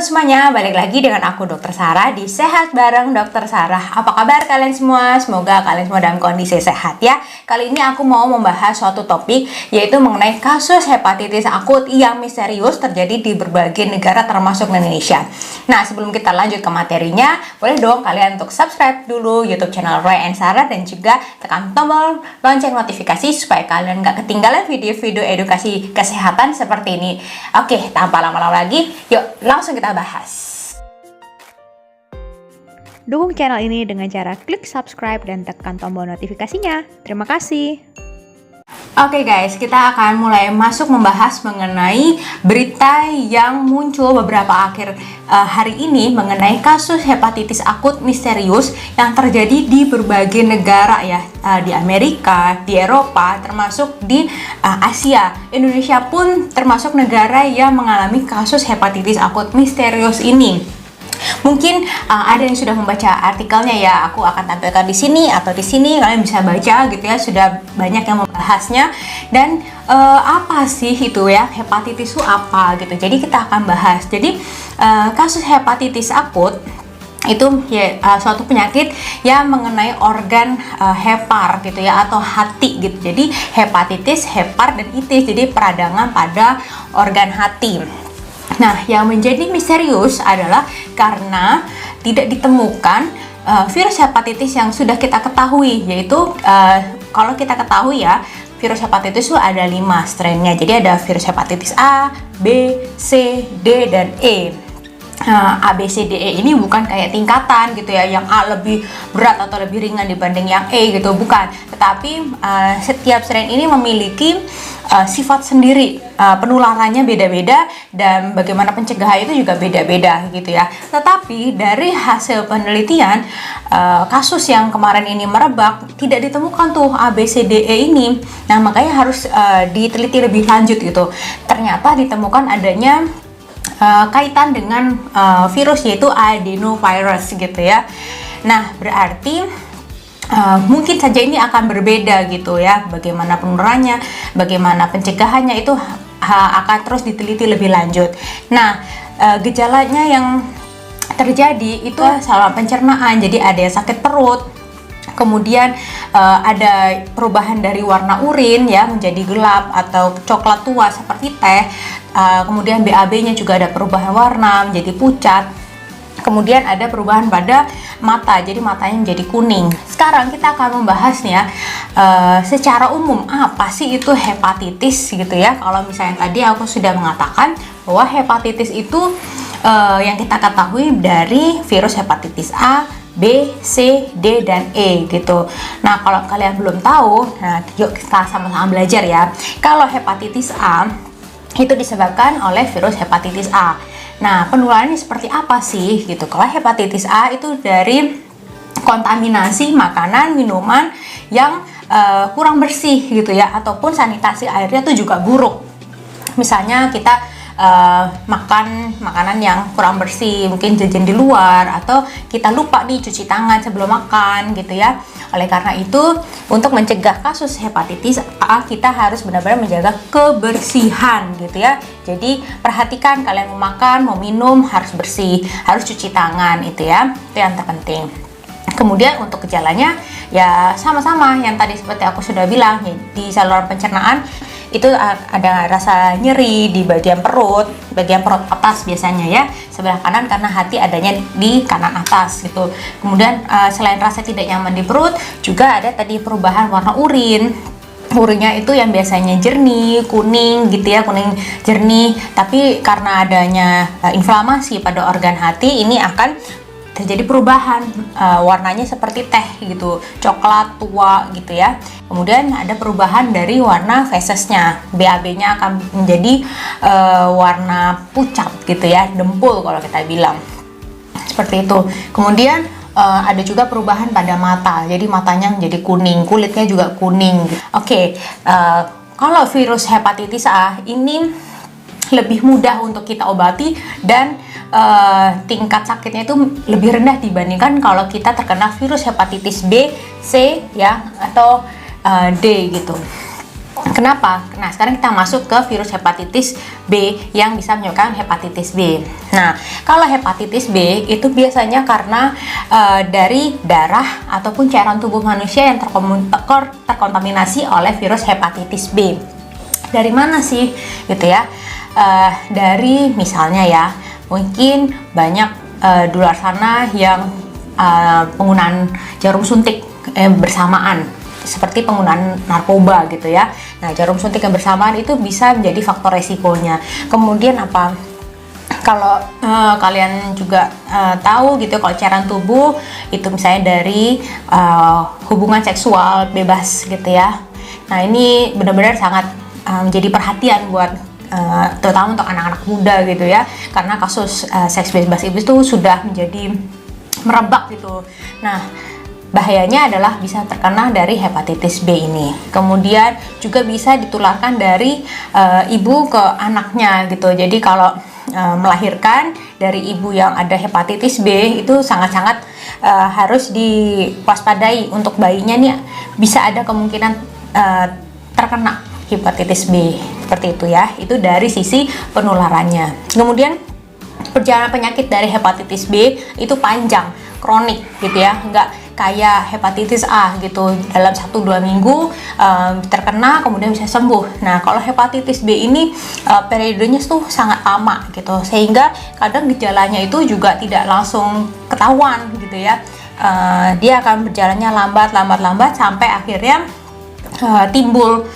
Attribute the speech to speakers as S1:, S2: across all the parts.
S1: semuanya, balik lagi dengan aku Dr. Sarah di Sehat Bareng Dr. Sarah. Apa kabar kalian semua? Semoga kalian semua dalam kondisi sehat ya. Kali ini aku mau membahas suatu topik, yaitu mengenai kasus hepatitis akut yang misterius terjadi di berbagai negara termasuk Indonesia. Nah, sebelum kita lanjut ke materinya, boleh dong kalian untuk subscribe dulu YouTube channel Roy and Sarah dan juga tekan tombol lonceng notifikasi supaya kalian gak ketinggalan video-video edukasi kesehatan seperti ini. Oke, tanpa lama-lama lagi, yuk langsung kita bahas.
S2: Dukung channel ini dengan cara klik subscribe dan tekan tombol notifikasinya. Terima kasih.
S1: Oke guys, kita akan mulai masuk membahas mengenai berita yang muncul beberapa akhir hari ini mengenai kasus hepatitis akut misterius yang terjadi di berbagai negara ya, di Amerika, di Eropa, termasuk di Asia. Indonesia pun termasuk negara yang mengalami kasus hepatitis akut misterius ini. Mungkin ada yang sudah membaca artikelnya ya, aku akan tampilkan di sini atau di sini, kalian bisa baca gitu ya, sudah banyak yang membahasnya. Dan apa sih itu ya, hepatitis itu apa gitu. Jadi kita akan bahas. Jadi kasus hepatitis akut itu ya suatu penyakit yang mengenai organ hepar gitu ya, atau hati gitu. Jadi hepatitis, hepar, dan itis, jadi peradangan pada organ hati. Nah, yang menjadi misterius adalah karena tidak ditemukan virus hepatitis yang sudah kita ketahui, yaitu kalau kita ketahui ya, virus hepatitis itu ada 5 strainnya. Jadi ada virus hepatitis A, B, C, D, dan E. A, B, C, D, E ini bukan kayak tingkatan gitu ya, yang A lebih berat atau lebih ringan dibanding yang E gitu, bukan. Tetapi setiap strain ini memiliki sifat sendiri, penularannya beda-beda, dan bagaimana pencegahan itu juga beda-beda gitu ya. Tetapi dari hasil penelitian, kasus yang kemarin ini merebak, tidak ditemukan tuh A, B, C, D, E ini. Nah, makanya harus diteliti lebih lanjut gitu. Ternyata ditemukan adanya kaitan dengan virus, yaitu adenovirus gitu ya. Nah, berarti mungkin saja ini akan berbeda gitu ya, bagaimana penularannya, bagaimana pencegahannya, itu akan terus diteliti lebih lanjut. Nah, gejalanya yang terjadi itu saluran pencernaan, jadi ada yang sakit perut, kemudian ada perubahan dari warna urin ya menjadi gelap atau coklat tua seperti teh. Kemudian BAB-nya juga ada perubahan warna menjadi pucat. Kemudian ada perubahan pada mata, jadi matanya menjadi kuning. Sekarang kita akan membahasnya secara umum, apa sih itu hepatitis gitu ya. Kalau misalnya tadi aku sudah mengatakan bahwa hepatitis itu yang kita ketahui dari virus hepatitis A, B, C, D, dan E gitu. Nah, kalau kalian belum tahu, nah yuk kita sama-sama belajar ya. Kalau hepatitis A itu disebabkan oleh virus hepatitis A. Nah, penularannya seperti apa sih gitu? Kalau hepatitis A itu dari kontaminasi makanan, minuman yang kurang bersih gitu ya, ataupun sanitasi airnya itu juga buruk. Misalnya kita makan makanan yang kurang bersih, mungkin jajan di luar, atau kita lupa nih cuci tangan sebelum makan gitu ya. Oleh karena itu, untuk mencegah kasus hepatitis A, kita harus benar-benar menjaga kebersihan gitu ya. Jadi perhatikan kalian mau makan, mau minum harus bersih, harus cuci tangan, itu ya, itu yang terpenting. Kemudian untuk gejalanya ya sama-sama yang tadi seperti aku sudah bilang, ya, di saluran pencernaan itu ada rasa nyeri di bagian perut atas biasanya ya, sebelah kanan, karena hati adanya di kanan atas gitu. Kemudian selain rasa tidak nyaman di perut, juga ada tadi perubahan warna urinnya itu yang biasanya jernih, kuning gitu ya, kuning jernih, tapi karena adanya inflamasi pada organ hati, ini akan terjadi perubahan warnanya seperti teh gitu, coklat tua gitu ya. Kemudian ada perubahan dari warna fesesnya, BAB-nya akan menjadi warna pucat gitu ya, dempul kalau kita bilang seperti itu. Kemudian ada juga perubahan pada mata, jadi matanya menjadi kuning, kulitnya juga kuning. Oke, kalau virus hepatitis A ini lebih mudah untuk kita obati, dan tingkat sakitnya itu lebih rendah dibandingkan kalau kita terkena virus hepatitis B, C ya, atau D gitu. Kenapa? Nah, sekarang kita masuk ke virus hepatitis B yang bisa menyebabkan hepatitis B. Nah, kalau hepatitis B itu biasanya karena dari darah ataupun cairan tubuh manusia yang terkontaminasi oleh virus hepatitis B. Dari mana sih? Gitu ya. Dari misalnya ya, mungkin banyak di luar sana yang penggunaan jarum suntik bersamaan, seperti penggunaan narkoba gitu ya. Nah, jarum suntik yang bersamaan itu bisa menjadi faktor resikonya. Kemudian apa? Kalau kalian juga tahu gitu, kalau cairan tubuh itu misalnya dari hubungan seksual bebas gitu ya. Nah, ini benar-benar sangat menjadi perhatian buat terutama untuk anak-anak muda gitu ya, karena kasus seks bebas itu sudah menjadi merebak gitu. Nah, bahayanya adalah bisa terkena dari hepatitis B ini. Kemudian juga bisa ditularkan dari ibu ke anaknya gitu. Jadi kalau melahirkan dari ibu yang ada hepatitis B itu sangat-sangat harus diwaspadai untuk bayinya nih, bisa ada kemungkinan terkena hepatitis B seperti itu ya. Itu dari sisi penularannya. Kemudian perjalanan penyakit dari hepatitis B itu panjang, kronik gitu ya, nggak kayak hepatitis A gitu, dalam 1-2 minggu terkena kemudian bisa sembuh. Nah, kalau hepatitis B ini periodenya tuh sangat lama gitu, sehingga kadang gejalanya itu juga tidak langsung ketahuan gitu ya. Dia akan berjalannya lambat sampai akhirnya timbul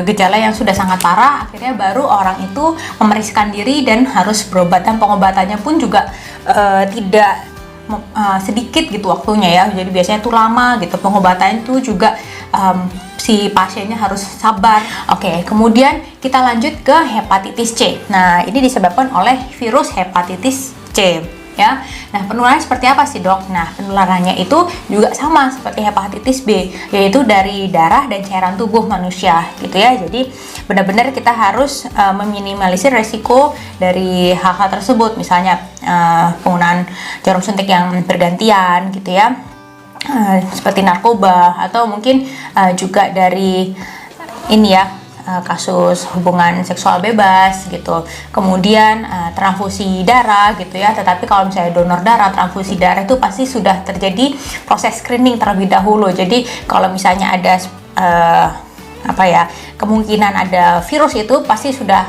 S1: gejala yang sudah sangat parah. Akhirnya baru orang itu memeriksakan diri dan harus berobat, dan pengobatannya pun juga tidak sedikit gitu waktunya ya. Jadi biasanya itu lama gitu pengobatan itu juga, si pasiennya harus sabar. Oke, kemudian kita lanjut ke hepatitis C. Nah, ini disebabkan oleh virus hepatitis C ya. Nah, penularannya seperti apa sih, Dok? Nah, penularannya itu juga sama seperti hepatitis B, yaitu dari darah dan cairan tubuh manusia gitu ya. Jadi benar-benar kita harus meminimalisir resiko dari hal-hal tersebut, misalnya penggunaan jarum suntik yang bergantian gitu ya, seperti narkoba, atau mungkin juga dari ini ya, kasus hubungan seksual bebas gitu. Kemudian transfusi darah gitu ya. Tetapi kalau misalnya donor darah, transfusi darah itu pasti sudah terjadi proses screening terlebih dahulu. Jadi kalau misalnya ada kemungkinan ada virus, itu pasti sudah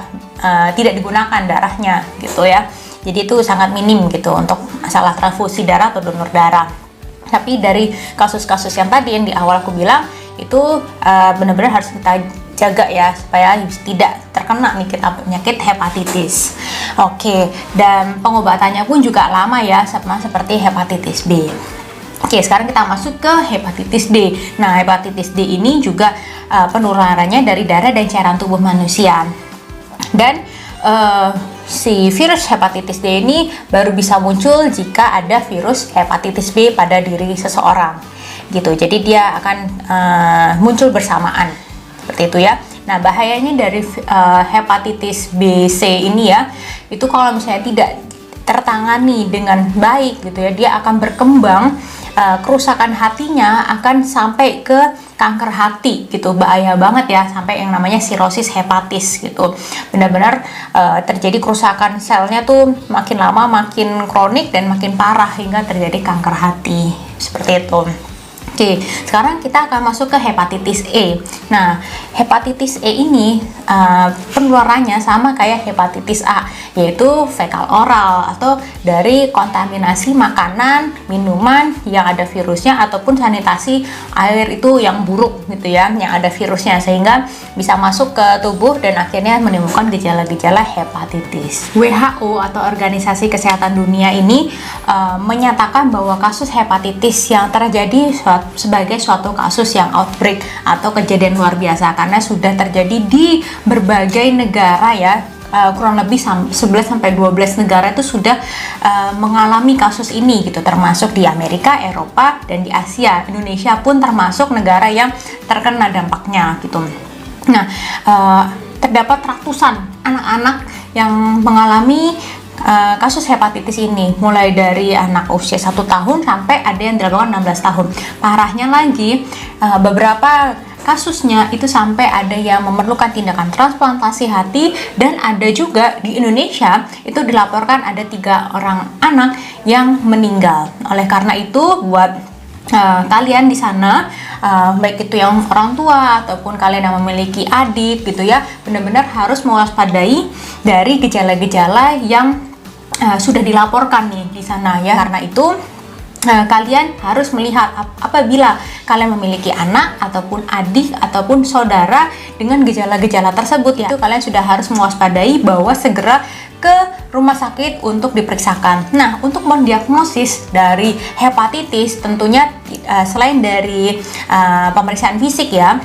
S1: tidak digunakan darahnya gitu ya. Jadi itu sangat minim gitu untuk masalah transfusi darah atau donor darah. Tapi dari kasus-kasus yang tadi yang di awal aku bilang itu benar-benar harus kita jaga ya, supaya tidak terkena penyakit hepatitis. Oke, dan pengobatannya pun juga lama ya, sama seperti hepatitis B. Oke, sekarang kita masuk ke hepatitis D. Nah, hepatitis D ini juga penularannya dari darah dan cairan tubuh manusia. Dan si virus hepatitis D ini baru bisa muncul jika ada virus hepatitis B pada diri seseorang gitu. Jadi dia akan muncul bersamaan seperti itu ya. Nah, bahayanya dari hepatitis B, C ini ya, itu kalau misalnya tidak tertangani dengan baik gitu ya, dia akan berkembang, kerusakan hatinya akan sampai ke kanker hati gitu. Bahaya banget ya, sampai yang namanya sirosis hepatis gitu. Benar-benar terjadi kerusakan selnya tuh makin lama makin kronik dan makin parah hingga terjadi kanker hati seperti itu. Oke, sekarang kita akan masuk ke hepatitis E. Nah, hepatitis E ini penularannya sama kayak hepatitis A, yaitu fekal oral atau dari kontaminasi makanan, minuman yang ada virusnya, ataupun sanitasi air itu yang buruk gitu ya, yang ada virusnya, sehingga bisa masuk ke tubuh dan akhirnya menimbulkan gejala-gejala hepatitis. WHO atau Organisasi Kesehatan Dunia ini menyatakan bahwa kasus hepatitis yang terjadi sebagai suatu kasus yang outbreak atau kejadian luar biasa, karena sudah terjadi di berbagai negara ya. Kurang lebih 11-12 negara itu sudah mengalami kasus ini gitu, termasuk di Amerika, Eropa, dan di Asia. Indonesia pun termasuk negara yang terkena dampaknya gitu. Nah, terdapat ratusan anak-anak yang mengalami kasus hepatitis ini, mulai dari anak usia 1 tahun sampai ada yang dilakukan 16 tahun. Parahnya lagi, beberapa kasusnya itu sampai ada yang memerlukan tindakan transplantasi hati, dan ada juga di Indonesia itu dilaporkan ada 3 orang anak yang meninggal. Oleh karena itu buat kalian di sana, baik itu yang orang tua ataupun kalian yang memiliki adik gitu ya, benar-benar harus mewaspadai dari gejala-gejala yang sudah dilaporkan nih di sana ya. Karena itu kalian harus melihat apabila kalian memiliki anak ataupun adik ataupun saudara dengan gejala-gejala tersebut ya, itu kalian sudah harus mewaspadai bahwa segera ke rumah sakit untuk diperiksakan. Nah, untuk mendiagnosis dari hepatitis tentunya selain dari pemeriksaan fisik ya,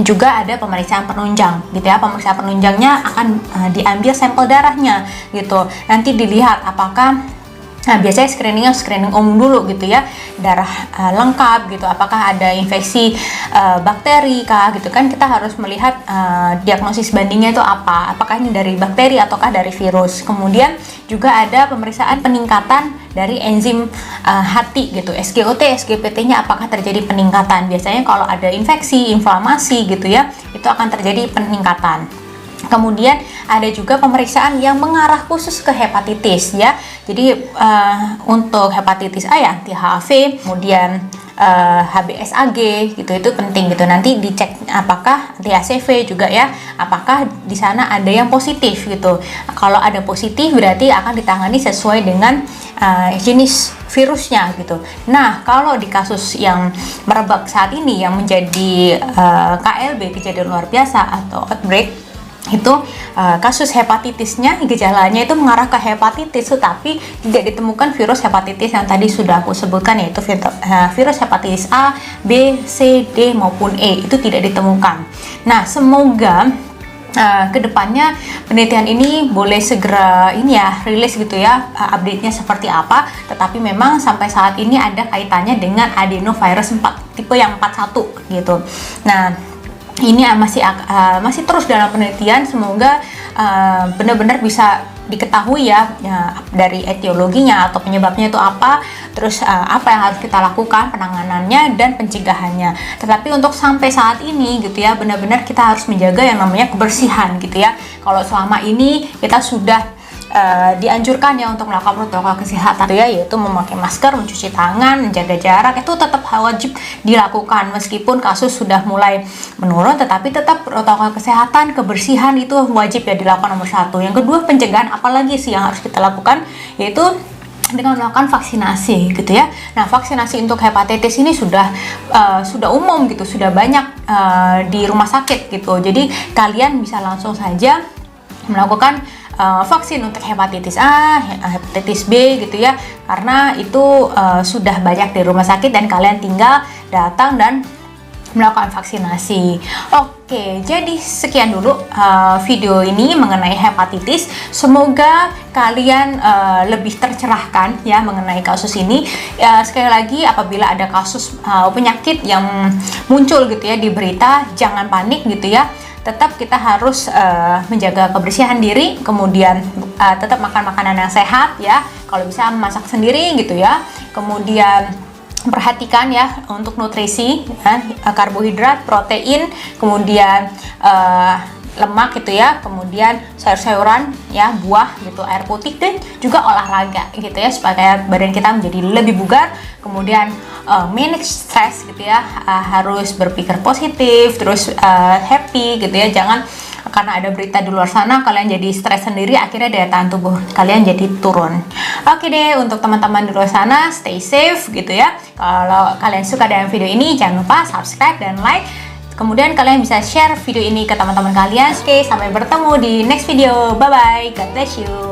S1: juga ada pemeriksaan penunjang gitu ya. Pemeriksaan penunjangnya akan diambil sampel darahnya gitu. Nanti dilihat apakah biasanya screening umum dulu gitu ya, darah lengkap gitu, apakah ada infeksi bakteri kah gitu kan. Kita harus melihat diagnosis bandingnya itu apakah ini dari bakteri ataukah dari virus. Kemudian juga ada pemeriksaan peningkatan dari enzim hati gitu, SGOT, SGPT-nya apakah terjadi peningkatan. Biasanya kalau ada infeksi, inflamasi gitu ya, itu akan terjadi peningkatan. Kemudian ada juga pemeriksaan yang mengarah khusus ke hepatitis ya. Jadi untuk hepatitis A ya, anti-HAV, kemudian HBsAg gitu, itu penting gitu. Nanti dicek apakah anti-HCV juga ya, apakah di sana ada yang positif gitu. Kalau ada positif berarti akan ditangani sesuai dengan jenis virusnya gitu. Nah, kalau di kasus yang merebak saat ini yang menjadi KLB, kejadian luar biasa atau outbreak, itu kasus hepatitisnya, gejalanya itu mengarah ke hepatitis, tetapi tidak ditemukan virus hepatitis yang tadi sudah aku sebutkan, yaitu virus hepatitis A, B, C, D maupun E, itu tidak ditemukan. Nah, semoga kedepannya penelitian ini boleh segera rilis gitu ya, update-nya seperti apa. Tetapi memang sampai saat ini ada kaitannya dengan adenovirus 4 tipe yang 41 gitu. Nah, ini masih terus dalam penelitian. Semoga benar-benar bisa diketahui ya dari etiologinya atau penyebabnya itu apa, terus apa yang harus kita lakukan penanganannya dan pencegahannya. Tetapi untuk sampai saat ini gitu ya, benar-benar kita harus menjaga yang namanya kebersihan gitu ya. Kalau selama ini kita sudah dianjurkan ya untuk melakukan protokol kesehatan ya, yaitu memakai masker, mencuci tangan, menjaga jarak, itu tetap wajib dilakukan meskipun kasus sudah mulai menurun, tetapi tetap protokol kesehatan, kebersihan itu wajib ya dilakukan nomor 1. Yang kedua, pencegahan apalagi sih yang harus kita lakukan, yaitu dengan melakukan vaksinasi gitu ya. Nah, vaksinasi untuk hepatitis ini sudah umum gitu, sudah banyak di rumah sakit gitu. Jadi kalian bisa langsung saja melakukan vaksin untuk hepatitis A, hepatitis B gitu ya, karena itu sudah banyak di rumah sakit dan kalian tinggal datang dan melakukan vaksinasi. Oke, jadi sekian dulu video ini mengenai hepatitis. Semoga kalian lebih tercerahkan ya mengenai kasus ini. Sekali lagi, apabila ada kasus penyakit yang muncul gitu ya di berita, jangan panik gitu ya. Tetap kita harus menjaga kebersihan diri, kemudian tetap makan makanan yang sehat ya, kalau bisa masak sendiri gitu ya. Kemudian perhatikan ya untuk nutrisi ya, karbohidrat, protein, kemudian lemak gitu ya, kemudian sayur-sayuran ya, buah gitu, air putih, dan juga olahraga gitu ya, supaya badan kita menjadi lebih bugar. Kemudian manage stress gitu ya, harus berpikir positif, terus happy gitu ya. Jangan karena ada berita di luar sana kalian jadi stres sendiri, akhirnya daya tahan tubuh kalian jadi turun. Oke deh, untuk teman-teman di luar sana, stay safe gitu ya. Kalau kalian suka dengan video ini, jangan lupa subscribe dan like. Kemudian kalian bisa share video ini ke teman-teman kalian. Oke, sampai bertemu di next video. Bye bye, God bless you.